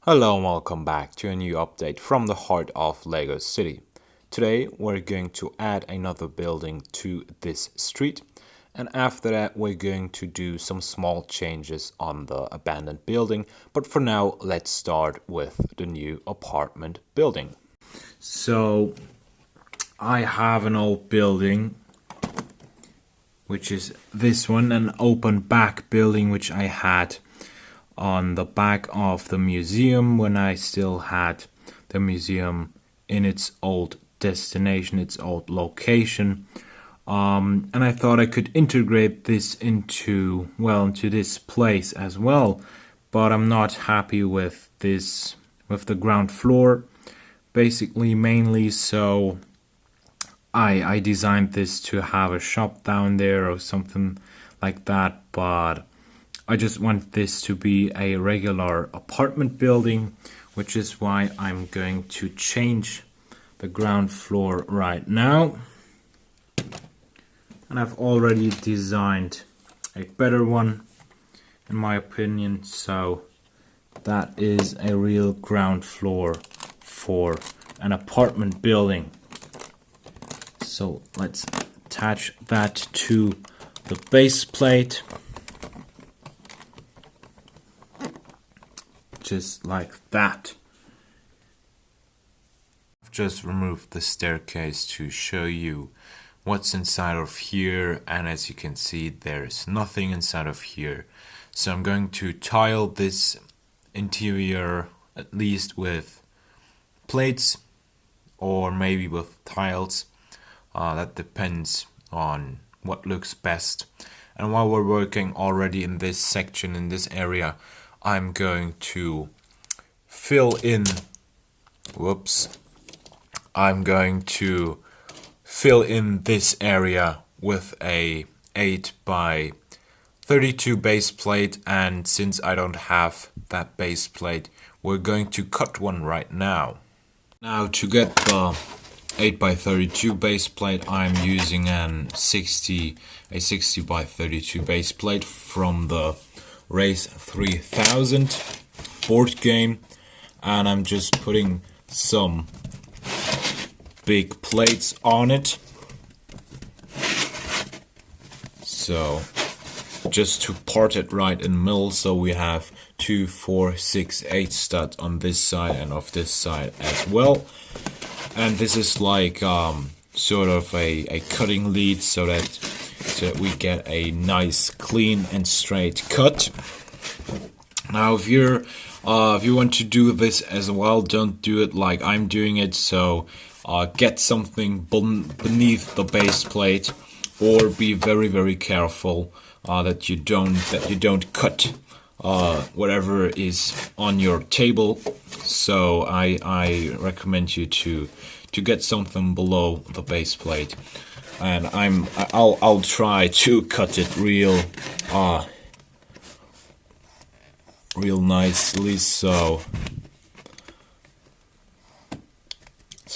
Hello and welcome back to a new update from the heart of Lego City. Today we're going to add another building to this street, and after that we're going to do some small changes on the abandoned building, but for now let's start with the new apartment building. So I have an old building, which is this one, an open back building which I had on the back of the museum when I still had the museum in its old destination, its old location. And I thought I could integrate this into this place as well, but I'm not happy with this, with the ground floor, basically mainly. So I designed this to have a shop down there or something like that, but I just want this to be a regular apartment building, which is why I'm going to change the ground floor right now. And I've already designed a better one, in my opinion, so that is a real ground floor for an apartment building. So let's attach that to the base plate. Just like that. I've just removed the staircase to show you what's inside of here, and as you can see there's nothing inside of here. So I'm going to tile this interior at least with plates or maybe with tiles. That depends on what looks best. And while we're working already in this section, in this area, I'm going to fill in this area with a 8 by 32 base plate, and since I don't have that base plate, we're going to cut one right now. Now to get the 8 by 32 base plate, I'm using a 60 by 32 base plate from the Race 3000 board game, and I'm just putting some big plates on it, so just to part it right in the middle, so we have 2, 4, 6, 8 studs on this side and of this side as well. And this is like sort of a cutting lead so that we get a nice clean and straight cut. Now if you want to do this as well, don't do it like I'm doing it, so get something beneath the base plate, or be very careful that you don't cut whatever is on your table. So I recommend you to get something below the base plate, and I'll try to cut it real nicely. So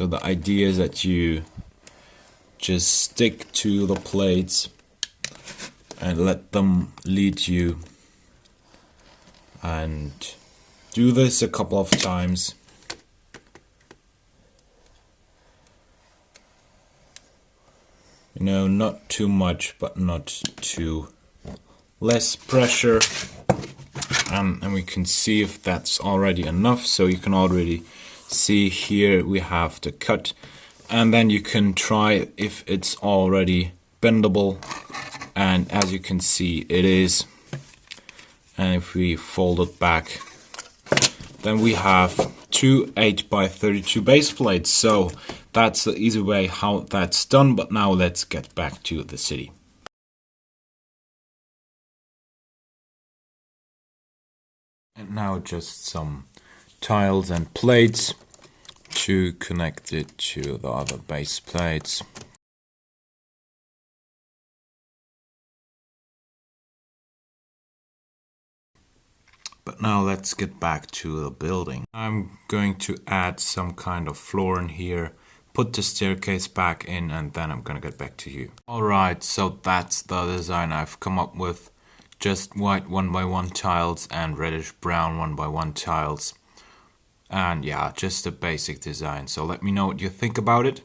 the idea is that you just stick to the plates and let them lead you, and do this a couple of times. You know, not too much, but not too less pressure. And we can see if that's already enough. So you can already see here we have the cut. And then you can try if it's already bendable. And as you can see, it is. And if we fold it back, then we have two 8 by 32 base plates. So that's the easy way how that's done. But now let's get back to the city. And now just some tiles and plates to connect it to the other base plates. But now let's get back to the building. I'm going to add some kind of floor in here, put the staircase back in, and then I'm gonna get back to you. Alright, so that's the design I've come up with. Just white 1x1 tiles and reddish brown 1x1 tiles And yeah, just a basic design. So let me know what you think about it.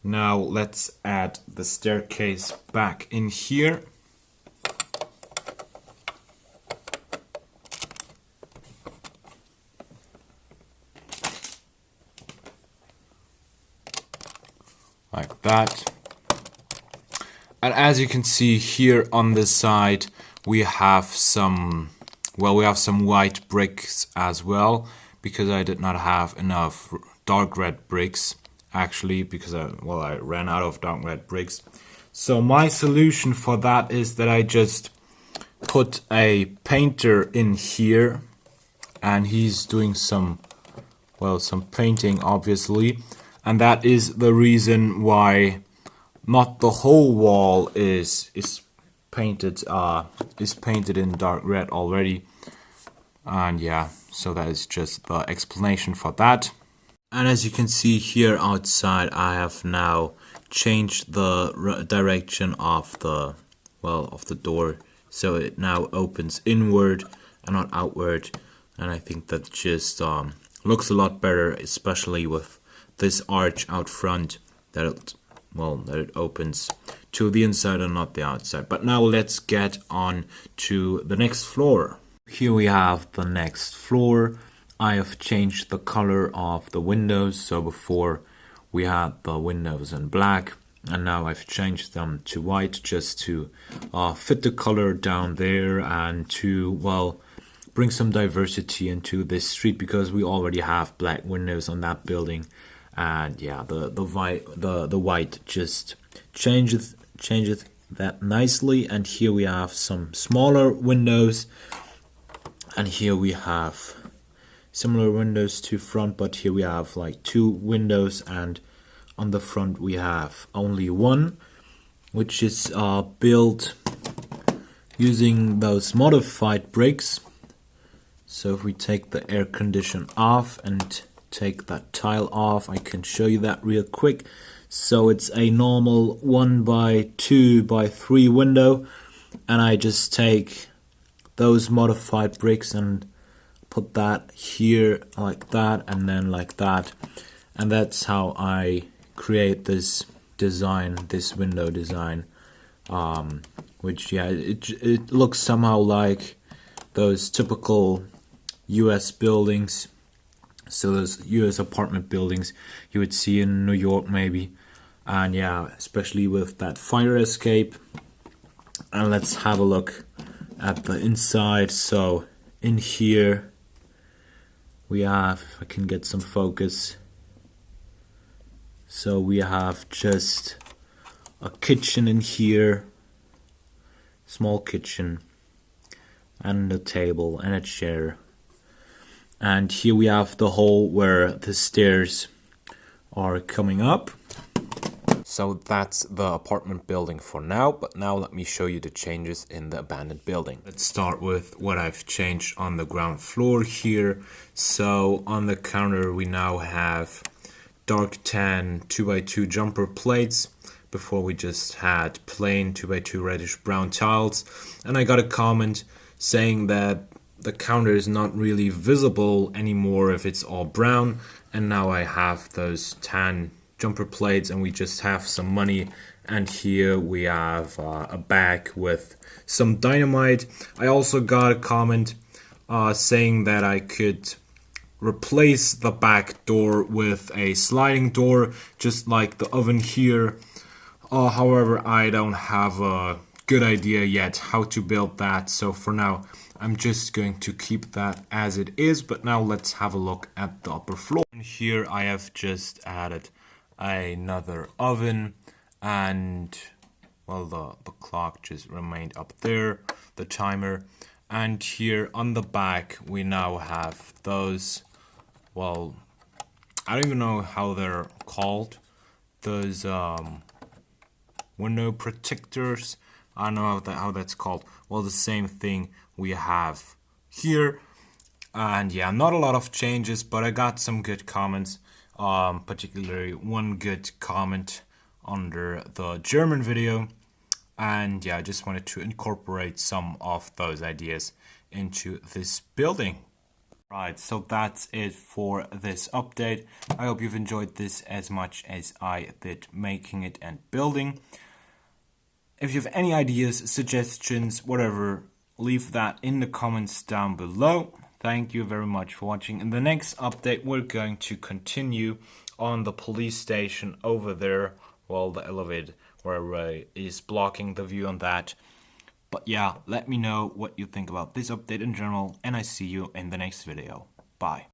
Now let's add the staircase back in here. Like that. And as you can see here on this side, we have some, well, we have some white bricks as well, because I did not have enough dark red bricks, actually, because I ran out of dark red bricks. So my solution for that is that I just put a painter in here, and he's doing some painting, obviously. And that is the reason why not the whole wall is painted in dark red already. And yeah, so that is just the explanation for that. And as you can see here outside, I have now changed the direction of the door, so it now opens inward and not outward. And I think that just looks a lot better, especially with this arch out front, that it opens to the inside and not the outside. But now let's get on to the next floor. Here we have the next floor. I have changed the color of the windows. So before we had the windows in black, and now I've changed them to white, just to fit the color down there and to, bring some diversity into this street, because we already have black windows on that building. And yeah, the white just changes that nicely. And here we have some smaller windows, and here we have similar windows to front, but here we have like 2 windows, and on the front we have only 1, which is built using those modified bricks. So if we take the air condition off and take that tile off, I can show you that real quick. So it's a normal 1x2x3 window, and I just take those modified bricks and put that here like that, and then like that, and that's how I create this design, this window design, which yeah, it looks somehow like those typical US buildings. So those US apartment buildings you would see in New York maybe. And yeah, especially with that fire escape. And let's have a look at the inside. So in here we have, if I can get some focus, so we have just a kitchen in here, small kitchen, and a table and a chair. And here we have the hall where the stairs are coming up. So that's the apartment building for now, but now let me show you the changes in the abandoned building. Let's start with what I've changed on the ground floor here. So on the counter we now have dark tan 2x2 jumper plates. Before we just had plain 2x2 reddish brown tiles. And I got a comment saying that the counter is not really visible anymore if it's all brown, and now I have those tan jumper plates, and we just have some money. And here we have a bag with some dynamite. I also got a comment saying that I could replace the back door with a sliding door, just like the oven here. However, I don't have a good idea yet how to build that, so for now I'm just going to keep that as it is. But now let's have a look at the upper floor. And here I have just added another oven, and the clock just remained up there, the timer. And here on the back we now have those, I don't even know how they're called, those window protectors. I don't know how that's called. The same thing we have here. And yeah, not a lot of changes, but I got some good comments, particularly one good comment under the German video. And yeah, I just wanted to incorporate some of those ideas into this building. Right, so that's it for this update. I hope you've enjoyed this as much as I did making it and building. If you have any ideas, suggestions, whatever, leave that in the comments down below. Thank you very much for watching. In the next update, we're going to continue on the police station over there. Well, the elevator is blocking the view on that. But yeah, let me know what you think about this update in general, and I see you in the next video. Bye.